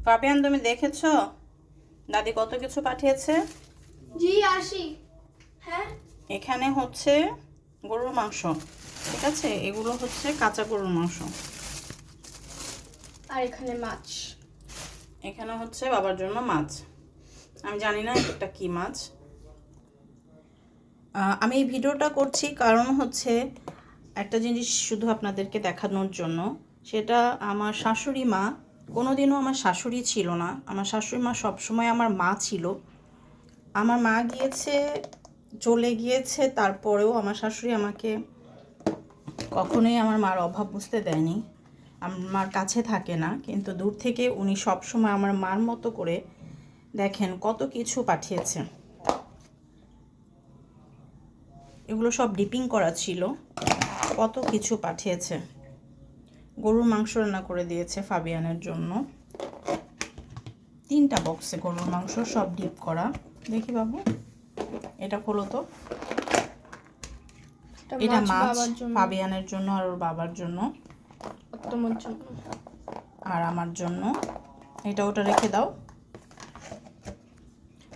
Fabien, তুমি দেখেছো দাদি কত কিছু পাঠিয়েছে? জি আসি। হ্যাঁ, এখানে হচ্ছে গরুর মাংস, ঠিক আছে? এগুলো হচ্ছে কাঁচা গরুর মাংস। আর এখানে মাছ। এখানে হচ্ছে বাবার জন্য মাছ। আমি জানি না এটা কি মাছ। আমি এই ভিডিওটা করছি কারণ হচ্ছে একটা জিনিস শুধু আপনাদেরকে দেখানোর জন্য। সেটা আমার শাশুড়ি মা কোনোদিনও আমার শাশুড়ি ছিল না। আমার শাশুড়ি মা সবসময় আমার মা ছিল। আমার মা গিয়েছে, চলে গিয়েছে, তারপরেও আমার শাশুড়ি আমাকে কখনোই আমার মার অভাব বুঝতে দেয়নি। আমার মার কাছে থাকে না, কিন্তু দূর থেকে উনি সবসময় আমার মার মতো করে দেখেন কত কিছু পাঠিয়েছে। এগুলো সব ডিপিং করা ছিল, কত কিছু পাঠিয়েছে। গরুর মাংস রান্না করে দিয়েছে ফাবিয়ানের জন্য। 3টা বক্সে গরুর মাংস, সব ডিপ করা। দেখি বাবু, এটা খোলো তো। এটা মাছ ফাবিয়ানের জন্য আর ওর বাবার জন্য, তোমার জন্য আর আমার জন্য। এটা ওটা রেখে দাও।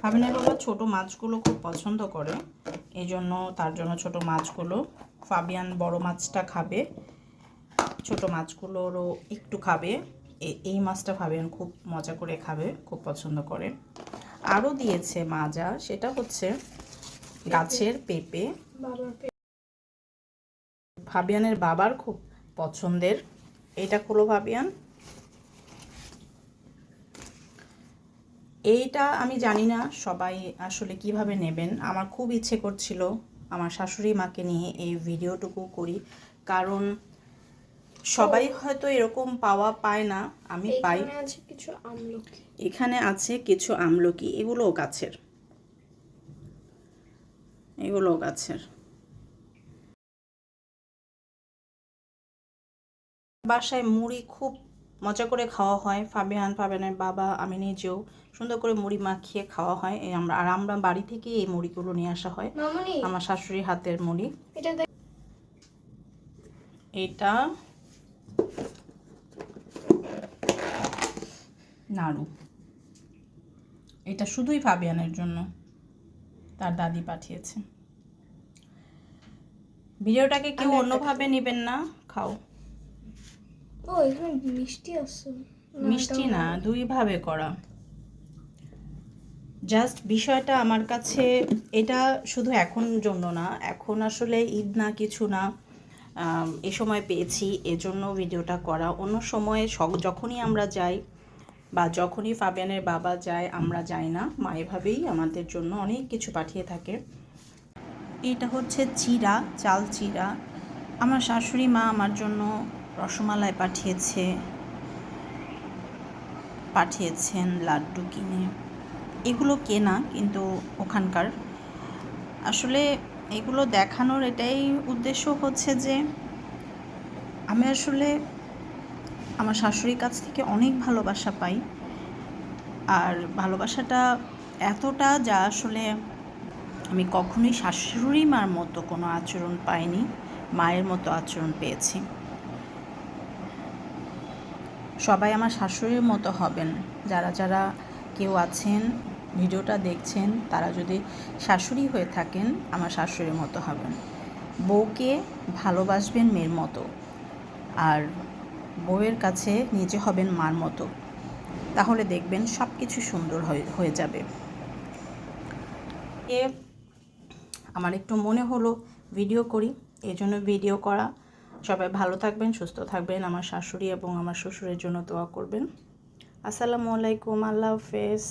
ফাবিয়ানের বাবা ছোট মাছগুলো খুব পছন্দ করে, এই জন্য তার জন্য ছোট মাছগুলো। ফাবিয়ান বড় মাছটা খাবে, ছোট মাছগুলোরও একটু খাবে। এই মাছটা ফাবিয়ান খুব মজা করে খাবে, খুব পছন্দ করে। আরও দিয়েছে মাজা, সেটা হচ্ছে গাছের পেঁপে। ফাবিয়ানের বাবার খুব পছন্দের। এইটা খোলো ফাবিয়ান। এইটা আমি জানি না সবাই আসলে কিভাবে নেবেন। আমার খুব ইচ্ছে করছিল আমার শাশুড়ি মাকে নিয়ে এই ভিডিওটুকু করি, কারণ সবাই হয়তো এরকম পাওয়া পায় না, আমি পাই। আছে কিছু আমলকি, এখানে আছে কিছু আমলকি, এগুলোও গাছের, এগুলোও গাছের। বাসায় মুড়ি খুব মজা করে খাওয়া হয়। ফাবিয়ানের বাবা, আমি নিজেও সুন্দর করে মুড়ি মাখিয়ে খাওয়া হয়। আমরা বাড়ি থেকে এই মুড়িগুলো নিয়ে আসা হয়, আমার শাশুড়ির হাতের মুড়ি। এটা নাড়ু, এটা শুধুই ফাবিয়ানের জন্য, তার দাদি পাঠিয়েছে। ভিডিওটাকে কেউ অন্যভাবে নেবেন না, খাও। ও এখানে মিষ্টি আছে। মিষ্টি না, দুইভাবে করা। জাস্ট বিষয়টা আমার কাছে, এটা শুধু এখন জন্য না, এখন আসলে ঈদ না কিছু না, এ সময় পেয়েছি এজন্য ভিডিওটা করা। অন্য সময়ে যখনই আমরা যাই বা যখনই ফাবিয়ানের বাবা যায়, আমরা যাই না, মা এভাবেই আমাদের জন্য অনেক কিছু পাঠিয়ে থাকে। এটা হচ্ছে চিড়া, চাল চিড়া। আমার শাশুড়ি মা আমার জন্য রসমালাই পাঠিয়েছেন লাড্ডু কিনে। এগুলো কেনা, কিন্তু ওখানকার। আসলে এগুলো দেখানোর এটাই উদ্দেশ্য হচ্ছে যে আমি আসলে আমার শাশুড়ির কাছ থেকে অনেক ভালোবাসা পাই, আর ভালোবাসাটা এতটা যা আসলে আমি কখনোই শাশুড়ি মার মতো কোনো আচরণ পাইনি, মায়ের মতো আচরণ পেয়েছি। সবাই আমার শাশুড়ির মতো হবেন। যারা যারা কেউ আছেন ভিডিওটা দেখছেন, তারা যদি শাশুড়ি হয়ে থাকেন, আমার শাশুড়ির মতো হবেন। বউকে ভালোবাসবেন মেয়ের মতো, আর বউয়ের কাছে নিজে হবেন মার মতো। তাহলে দেখবেন সব কিছু সুন্দর হয়ে যাবে। আমার একটু মনে হলো ভিডিও করি, এই জন্য ভিডিও করা। সবাই ভালো থাকবেন, সুস্থ থাকবেন। আমার শাশুড়ি এবং আমার শ্বশুরের জন্য দোয়া করবেন। আসসালামু আলাইকুম, আল্লাহ হাফেজ।